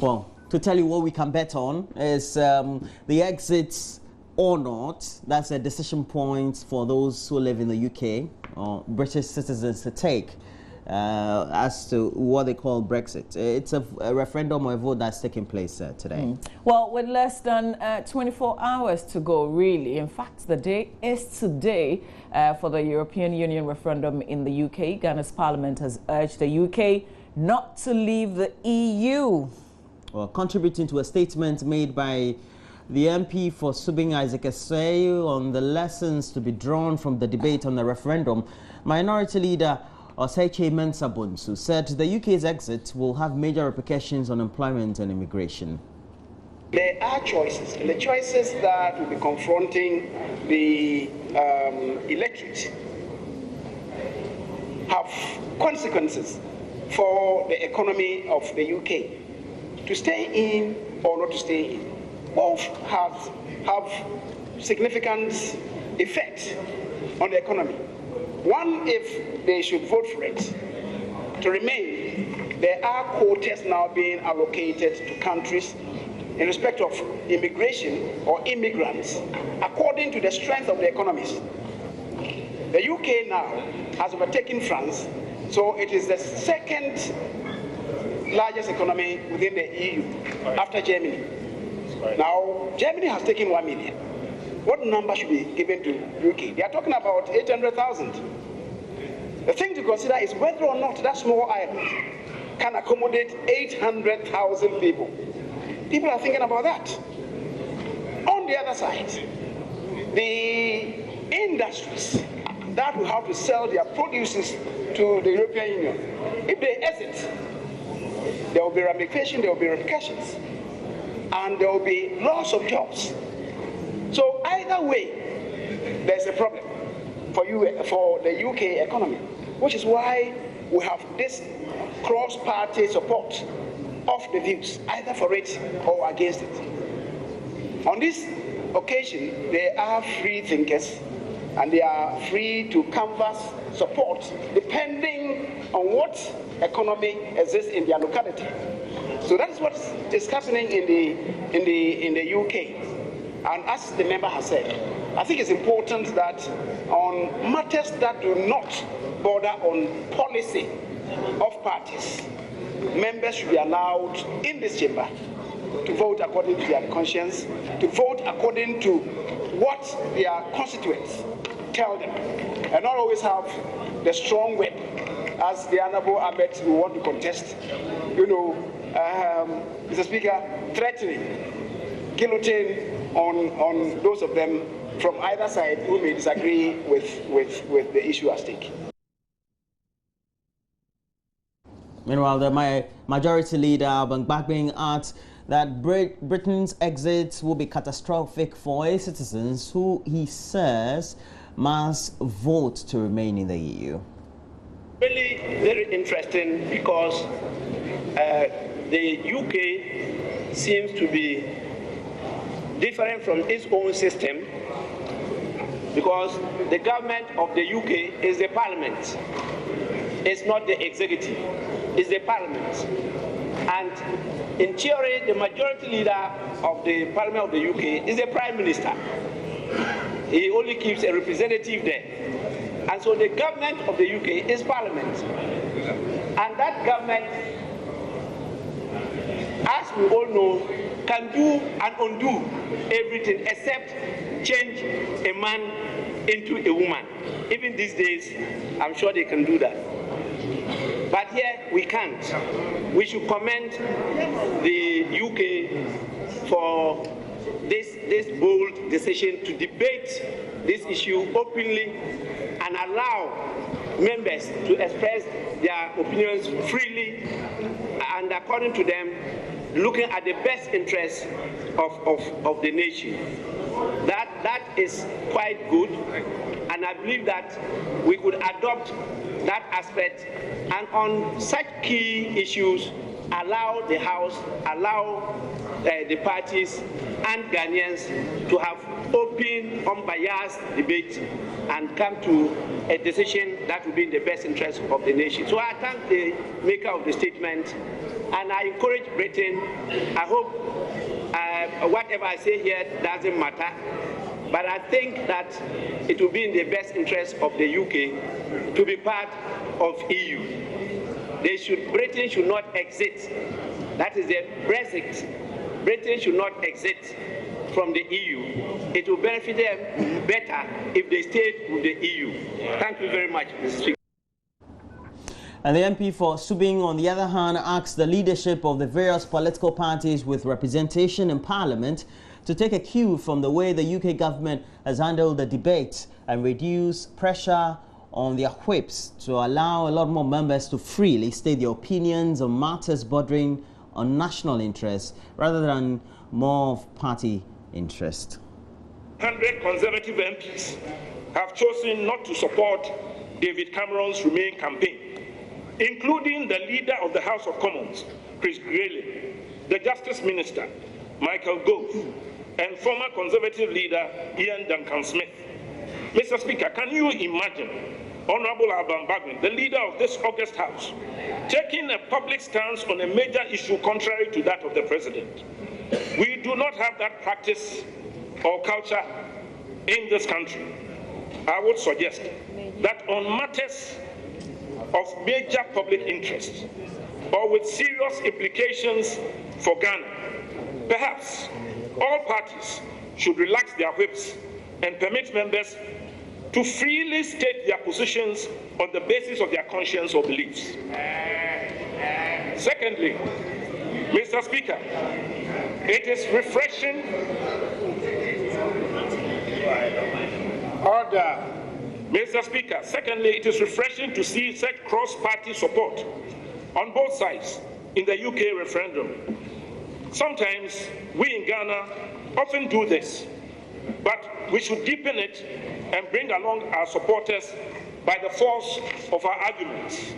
Well, to tell you what we can bet on is the exits or not. That's a decision point for those who live in the UK or British citizens to take as to what they call Brexit. It's a referendum or a vote that's taking place today. Well, with less than 24 hours to go, really. In fact, the day is today for the European Union referendum in the UK. Ghana's parliament has urged the UK not to leave the EU. Well, contributing to a statement made by the MP for Subing Isaac Essay on the lessons to be drawn from the debate on the referendum, Minority Leader Oseche Mensah Bonsu said the UK's exit will have major repercussions on employment and immigration. There are choices, and the choices that will be confronting the electorate have consequences for the economy of the UK. To stay in or not to stay in, both have significant effect on the economy. One, if they should vote for it to remain, there are quotas now being allocated to countries in respect of immigration or immigrants according to the strength of the economies. The UK now has overtaken France, so it is the second largest economy within the EU after Germany. Now, Germany has taken 1 million. What number should be given to UK? They are talking about 800,000. The thing to consider is whether or not that small island can accommodate 800,000 people. People are thinking about that. On the other side, the industries that will have to sell their produces to the European Union, if they exit, there will be ramifications, there will be repercussions, and there will be loss of jobs. So either way, there's a problem for the UK economy, which is why we have this cross-party support of the views, either for it or against it. On this occasion, there are free thinkers, and they are free to canvass support depending on what economy exists in their locality. So that is what is happening in the UK. And as the member has said, I think it's important that on matters that do not border on policy of parties, members should be allowed in this chamber to vote according to their conscience, to vote according to what their constituents tell them, and not always have the strong whip, as the Honorable Ahmed will want to contest, Mr. Speaker, threatening guillotine on those of them from either side who may disagree with the issue at stake. Meanwhile, the Majority Leader Alban Bagbin adds that Britain's exit will be catastrophic for its citizens who, he says, must vote to remain in the EU. Really very interesting, because the UK seems to be different from its own system, because the government of the UK is the parliament. It's not the executive, it's the parliament. And in theory, the majority leader of the parliament of the UK is the prime minister. He only keeps a representative there. And so the government of the UK is parliament. And that government, as we all know, can do and undo everything except change a man into a woman. Even these days, I'm sure they can do that. But here, we can't. We should commend the UK for this bold decision to debate this issue openly and allow members to express their opinions freely and, according to them, looking at the best interests of the nation. That is quite good, and I believe that we could adopt that aspect, and on such key issues allow the House, allow the parties and Ghanaians to have open, unbiased debate and come to a decision that will be in the best interest of the nation. So I thank the maker of the statement, and I encourage Britain. I hope whatever I say here doesn't matter, but I think that it will be in the best interest of the UK to be part of EU. Britain should not exit. That is the Brexit. Britain should not exit from the EU. It will benefit them better if they stayed with the EU. Thank you very much, Mr. Speaker. And the MP for Subing, on the other hand, asked the leadership of the various political parties with representation in Parliament to take a cue from the way the UK government has handled the debate and reduce pressure on their whips to allow a lot more members to freely state their opinions on matters bordering on national interests rather than more of party interest. 100 Conservative MPs have chosen not to support David Cameron's Remain campaign, including the leader of the House of Commons, Chris Grayling, the Justice Minister, Michael Gove, and former Conservative leader, Ian Duncan Smith. Mr. Speaker, can you imagine Honorable Alban Bagbin, the leader of this August House, taking a public stance on a major issue contrary to that of the President? We do not have that practice or culture in this country. I would suggest that on matters of major public interest or with serious implications for Ghana, perhaps all parties should relax their whips and permit members to freely state their positions on the basis of their conscience or beliefs. Secondly, Mr. Speaker, it is refreshing. Order. Mr. Speaker, secondly, it is refreshing to see such cross-party support on both sides in the UK referendum. Sometimes we in Ghana often do this, but we should deepen it and bring along our supporters by the force of our arguments.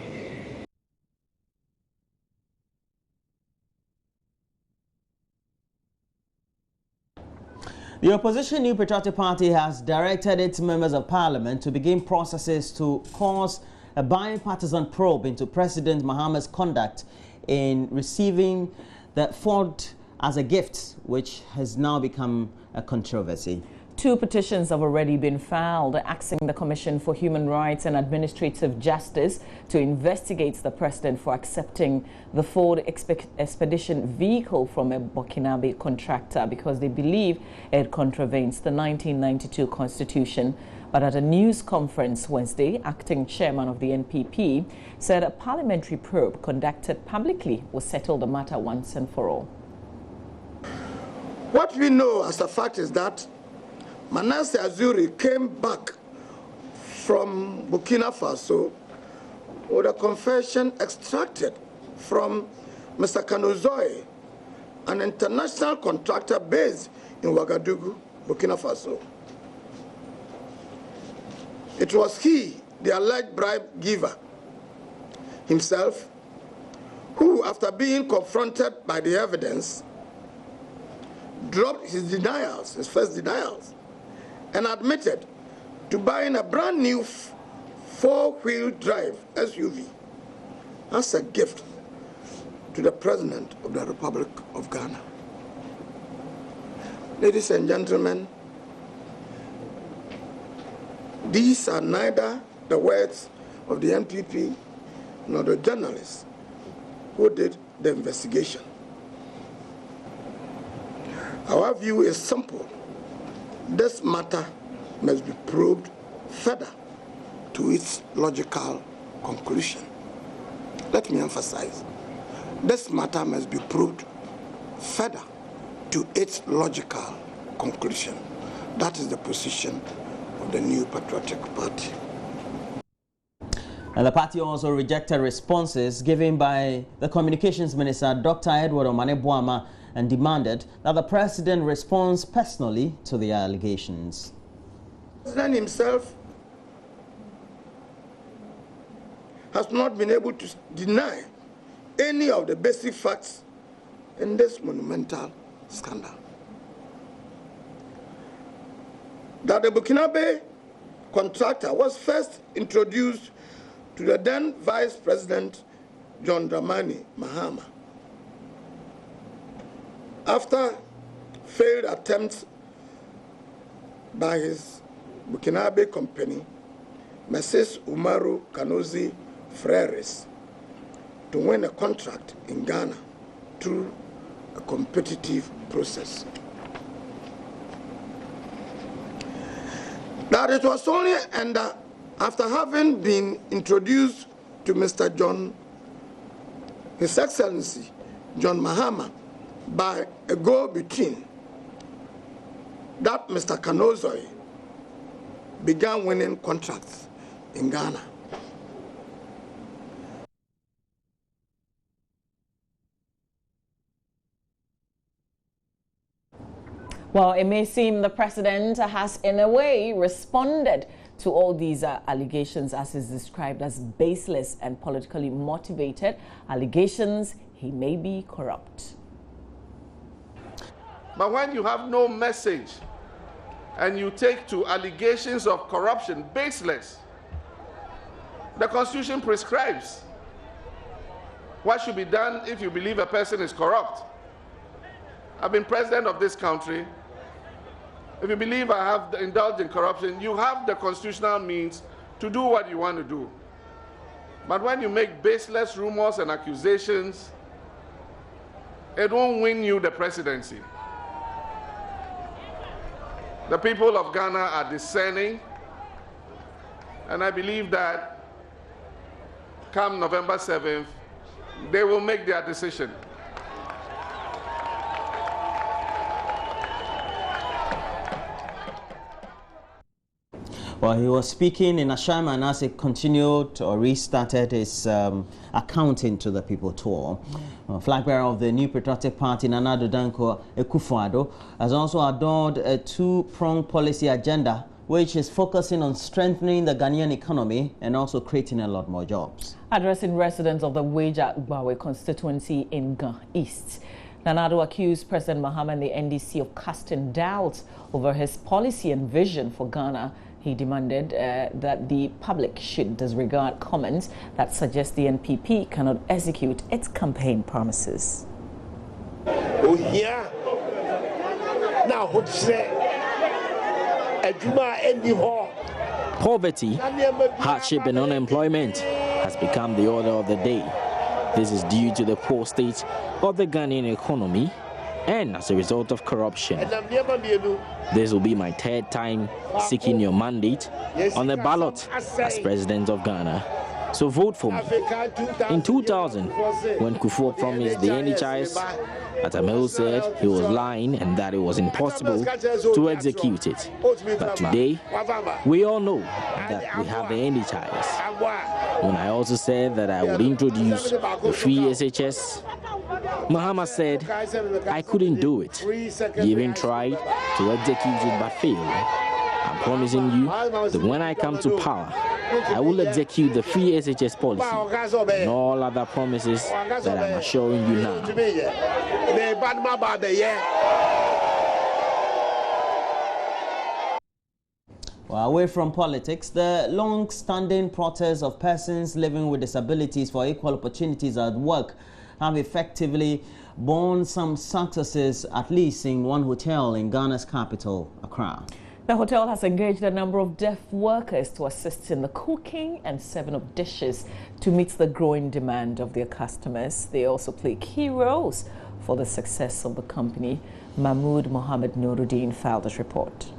The opposition New Patriotic Party has directed its members of parliament to begin processes to cause a bipartisan probe into President Mahama's conduct in receiving the Ford as a gift, which has now become a controversy. 2 petitions have already been filed asking the Commission for Human Rights and Administrative Justice to investigate the president for accepting the Ford Expedition vehicle from a Burkinabe contractor because they believe it contravenes the 1992 Constitution. But at a news conference Wednesday, acting chairman of the NPP said a parliamentary probe conducted publicly will settle the matter once and for all. What we know as a fact is that Manasseh Azuri came back from Burkina Faso with a confession extracted from Mr. Kanozoe, an international contractor based in Ouagadougou, Burkina Faso. It was he, the alleged bribe giver himself, who, after being confronted by the evidence, dropped his denials, his first denials, and admitted to buying a brand new 4-wheel drive SUV as a gift to the President of the Republic of Ghana. Ladies and gentlemen, these are neither the words of the NPP nor the journalists who did the investigation. Our view is simple. This matter must be probed further to its logical conclusion. Let me emphasize, this matter must be probed further to its logical conclusion. That is the position of the New Patriotic Party. And the party also rejected responses given by the Communications Minister, Dr. Edward Omane Boama, and demanded that the president responds personally to the allegations. The president himself has not been able to deny any of the basic facts in this monumental scandal. That the Burkinabe contractor was first introduced to the then Vice President John Dramani Mahama after failed attempts by his Burkinabe company, Mrs. Umaru Kanozi Freres, to win a contract in Ghana through a competitive process. That it was only after having been introduced to His Excellency John Mahama by a go-between that Mr. Kanozi began winning contracts in Ghana. Well, it may seem the president has, in a way, responded to all these allegations as is described as baseless and politically motivated allegations. He may be corrupt. But when you have no message and you take to allegations of corruption, baseless, the Constitution prescribes what should be done if you believe a person is corrupt. I've been president of this country. If you believe I have indulged in corruption, you have the constitutional means to do what you want to do. But when you make baseless rumors and accusations, it won't win you the presidency. The people of Ghana are discerning, and I believe that come November 7th, they will make their decision. Well, he was speaking in Ashaiman as he continued or restarted his accounting to the people tour. Flag bearer of the New Patriotic Party, Nana Addo Dankwa Akufo-Addo, has also adored a two-pronged policy agenda which is focusing on strengthening the Ghanaian economy and also creating a lot more jobs. Addressing residents of the Weja-Gbawe constituency in Ga East, Nana Addo accused President Mahama and the NDC of casting doubts over his policy and vision for Ghana. He demanded that the public should disregard comments that suggest the NPP cannot execute its campaign promises. Poverty, hardship and unemployment has become the order of the day. This is due to the poor state of the Ghanaian economy and as a result of corruption. This will be my third time seeking your mandate on the ballot as President of Ghana. So vote for me. In 2000, when Kufuor promised the NHIS, Atamel said he was lying and that it was impossible to execute it. But today, we all know that we have the NHIS. When I also said that I would introduce the free SHS, Mahama said I couldn't do it. He even tried to execute it but failed. I'm promising you that when I come to power, I will execute the free SHS policy and all other promises that I'm assuring you now. Well, away from politics, the long-standing protests of persons living with disabilities for equal opportunities at work have effectively borne some successes, at least in one hotel in Ghana's capital, Accra. The hotel has engaged a number of deaf workers to assist in the cooking and serving of dishes to meet the growing demand of their customers. They also play key roles for the success of the company. Mahmoud Mohammed Nuruddin filed this report.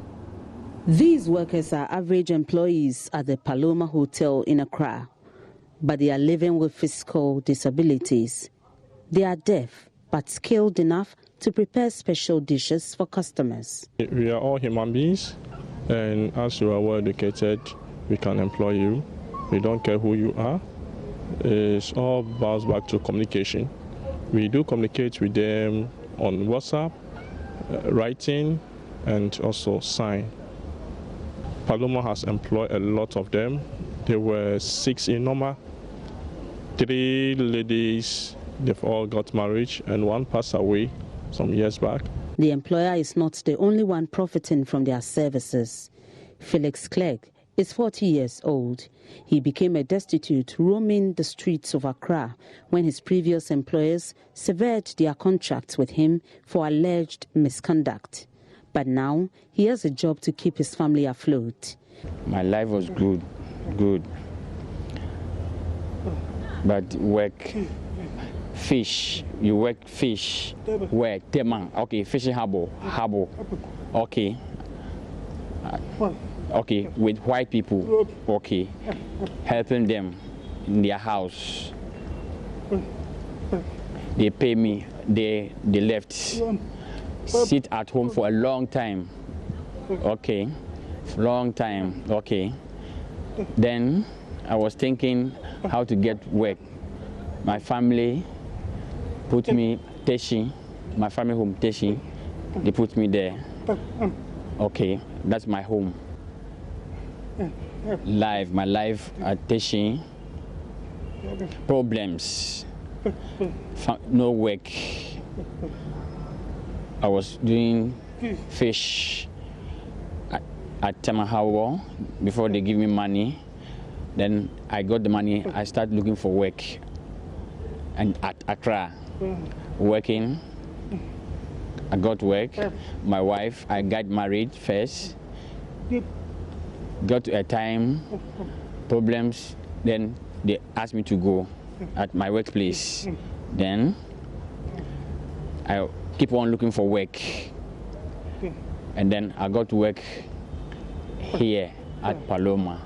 These workers are average employees at the Paloma Hotel in Accra, but they are living with physical disabilities. They are deaf, but skilled enough to prepare special dishes for customers. We are all human beings, and as you are well educated, we can employ you. We don't care who you are. It all bounds back to communication. We do communicate with them on WhatsApp, writing, and also sign. Paloma has employed a lot of them. There were 6 in Noma, 3 ladies They've all got married, and one passed away some years back. The employer is not the only one profiting from their services. Felix Clegg is 40 years old. He became a destitute roaming the streets of Accra when his previous employers severed their contracts with him for alleged misconduct. But now he has a job to keep his family afloat. My life was good. But work, fish, you work fish, work, tema, okay, fishing harbor, okay. Okay, with white people, okay, helping them in their house. They pay me, they left, sit at home for a long time, okay, long time, okay. Then I was thinking how to get work. My family put me Teshi, my family home Teshi, they put me there. Okay, that's my home. My life at Teshi, problems, no work. I was doing fish at Tamahawa before they give me money. Then I got the money, I started looking for work. And at Accra, working, I got work. My wife, I got married first. Got to a time, problems, then they asked me to go at my workplace. Then I keep on looking for work. And then I got to work here at Paloma.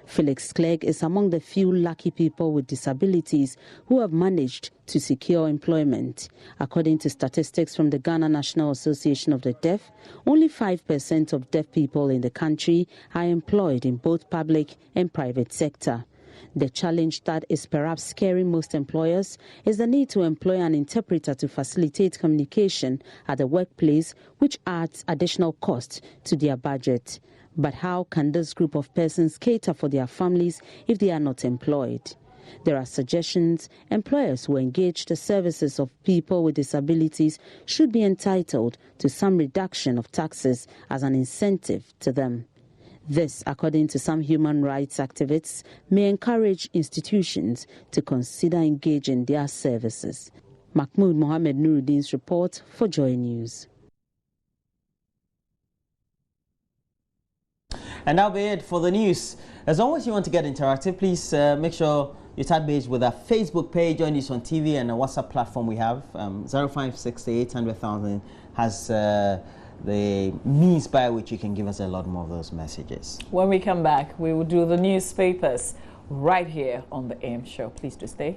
Felix Clegg is among the few lucky people with disabilities who have managed to secure employment. According to statistics from the Ghana National Association of the Deaf, only 5% of deaf people in the country are employed in both public and private sector. The challenge that is perhaps scaring most employers is the need to employ an interpreter to facilitate communication at the workplace, which adds additional cost to their budget. But how can this group of persons cater for their families if they are not employed? There are suggestions employers who engage the services of people with disabilities should be entitled to some reduction of taxes as an incentive to them. This, according to some human rights activists, may encourage institutions to consider engaging their services. Mahmoud Mohammed Nuruddin's report for Joy News. And that'll be it for the news. As always, you want to get interactive, please make sure you touch base with our Facebook page, Joy News on TV, and a WhatsApp platform we have. 056800,000 has the means by which you can give us a lot more of those messages. When we come back, we will do the newspapers right here on the AM show. Please do stay.